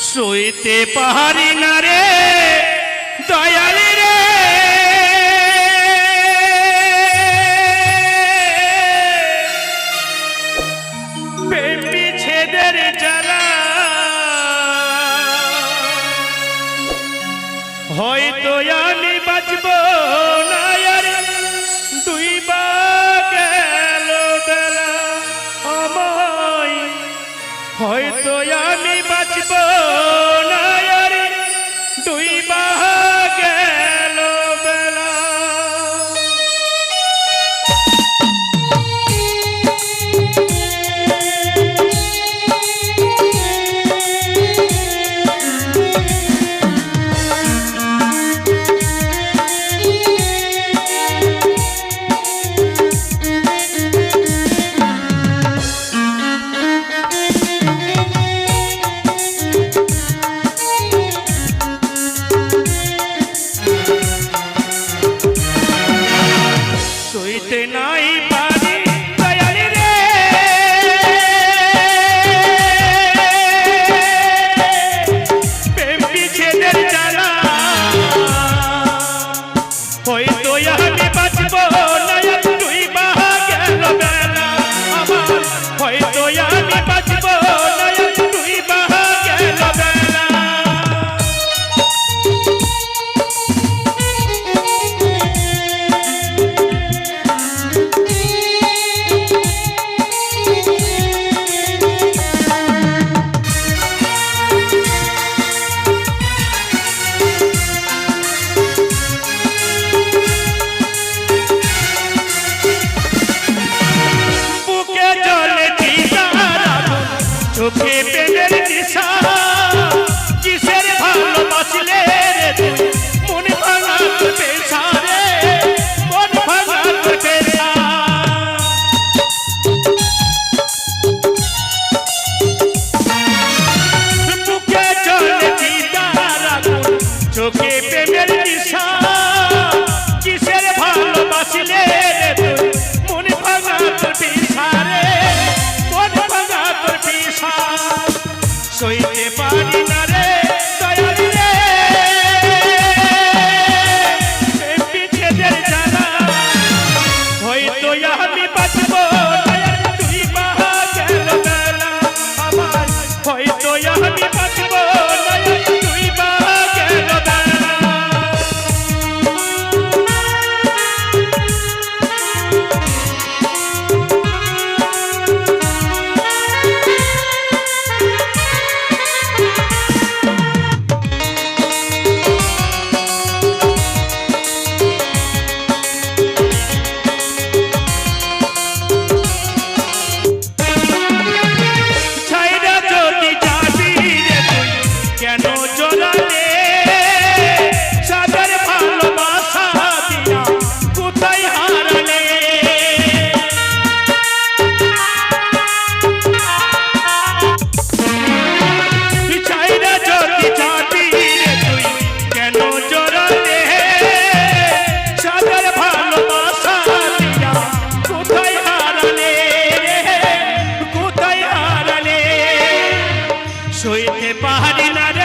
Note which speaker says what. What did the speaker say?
Speaker 1: সইতে পারি না রে দয়ালি রে প্রেম বিচ্ছেদের জ্বালা হয়তো আমি বাঁচব না আর দুই বা গেল বেলা আমায় হয়তো আমি বাঁচব না আর দুই বা গেল বেলা সইতে নাই পারি দয়ালি রে প্রেম বিচ্ছেদের জ্বালা হয়তো আমি বাঁচব না তুই বা গেল বেলা আমার হয়তো আমি বাঁচব না তুই বা গেল বেলা চোখে প্রেমের দিশা কিসের ভালোবাসলে রে তুই মন ভাঙা তোর পেশা রে মন ভাঙা তোর পেশা বুকে চলে চিতার আগুন চোখে প্রেমের দিশা কিসের ভালোবাসলে রে তুই মন ভাঙা তোর পেশা রে সইতে পারি না রে দয়ালি রে প্রেম বিচ্ছেদের জ্বালা হয়তো আমি বাঁচব না তুই বা গেল বেলা আমার হয়তো আমি বাঁচব না তুই বা গেল বেলা সইতে পারি না